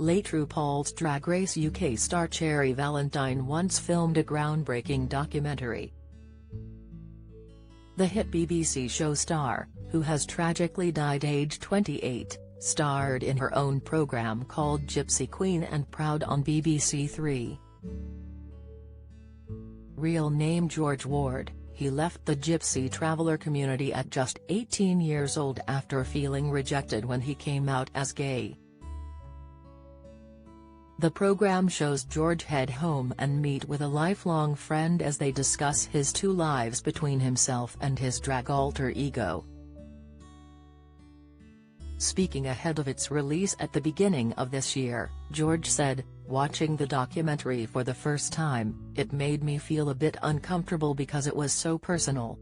Late RuPaul's Drag Race UK star Cherry Valentine once filmed a groundbreaking documentary. The hit BBC show star, who has tragically died aged 28, starred in her own programme called Gypsy Queen and Proud on BBC Three. Real name George Ward, he left the Gypsy traveller community at just 18 years old after feeling rejected when he came out as gay. The program shows George head home and meet with a lifelong friend as they discuss his two lives between himself and his drag alter ego. Speaking ahead of its release at the beginning of this year, George said, "Watching the documentary for the first time, it made me feel a bit uncomfortable because it was so personal."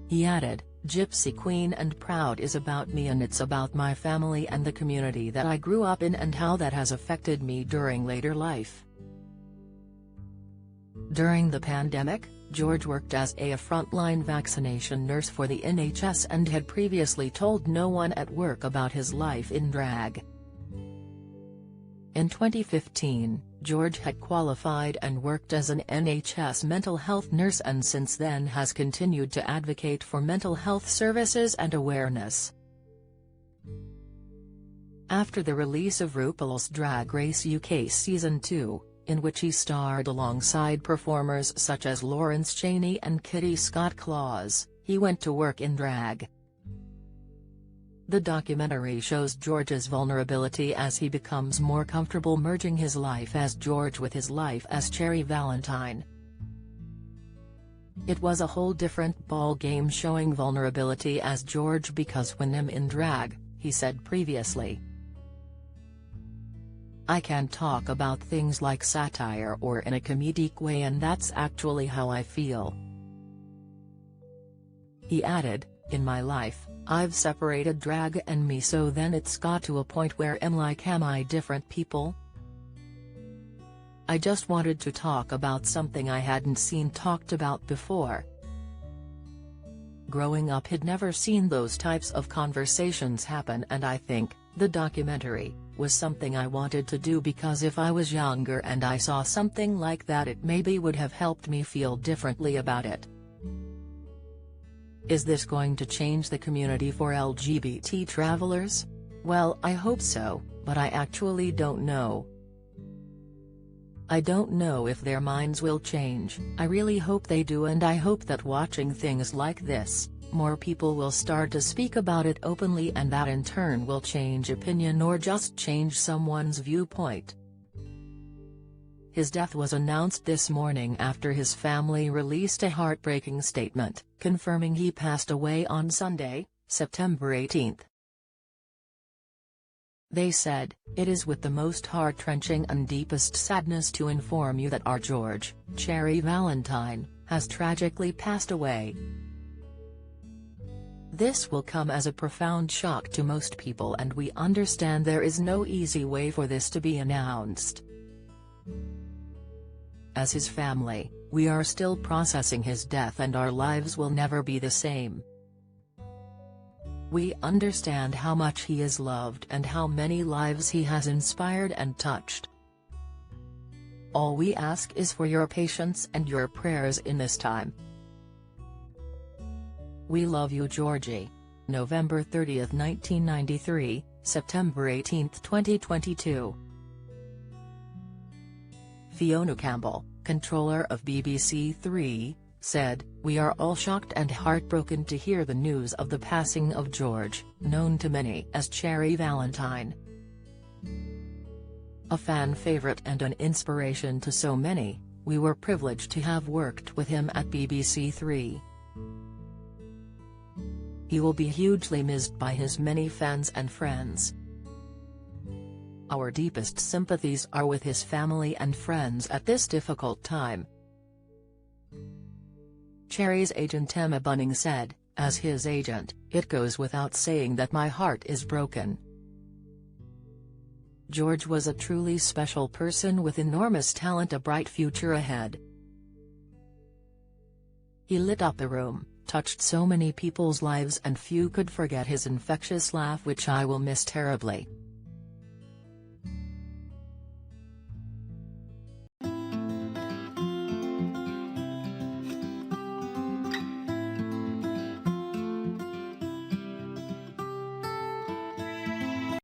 He added, "Gypsy Queen and Proud is about me and it's about my family and the community that I grew up in and how that has affected me during later life." During the pandemic, George worked as a frontline vaccination nurse for the NHS and had previously told no one at work about his life in drag. In 2015, George had qualified and worked as an NHS mental health nurse and since then has continued to advocate for mental health services and awareness. After the release of RuPaul's Drag Race UK Season 2, in which he starred alongside performers such as Lawrence Chaney and Kitty Scott-Claus, he went to work in drag. The documentary shows George's vulnerability as he becomes more comfortable merging his life as George with his life as Cherry Valentine. "It was a whole different ball game showing vulnerability as George because when I'm in drag," he said previously, "I can talk about things like satire or in a comedic way and that's actually how I feel." He added, "In my life, I've separated drag and me so then it's got to a point where am I different people? I just wanted to talk about something I hadn't seen talked about before." Growing up he'd never seen those types of conversations happen and I think, the documentary, was something I wanted to do because if I was younger and I saw something like that it maybe would have helped me feel differently about it. Is this going to change the community for LGBT travelers? Well, I hope so, but I actually don't know. I don't know if their minds will change. I really hope they do and I hope that watching things like this, more people will start to speak about it openly and that in turn will change opinion or just change someone's viewpoint. His death was announced this morning after his family released a heartbreaking statement, confirming he passed away on Sunday, September 18. They said, "It is with the most heart-wrenching and deepest sadness to inform you that our George, Cherry Valentine, has tragically passed away. This will come as a profound shock to most people and we understand there is no easy way for this to be announced. As his family, we are still processing his death and our lives will never be the same. We understand how much he is loved and how many lives he has inspired and touched. All we ask is for your patience and your prayers in this time. We love you Georgie." November 30, 1993, September 18, 2022. Fiona Campbell, controller of BBC Three, said, "We are all shocked and heartbroken to hear the news of the passing of George, known to many as Cherry Valentine. A fan favorite and an inspiration to so many, we were privileged to have worked with him at BBC Three. He will be hugely missed by his many fans and friends. Our deepest sympathies are with his family and friends at this difficult time." Cherry's agent Emma Bunning said, "As his agent, it goes without saying that my heart is broken. George was a truly special person with enormous talent, a bright future ahead. He lit up the room, touched so many people's lives and few could forget his infectious laugh which I will miss terribly."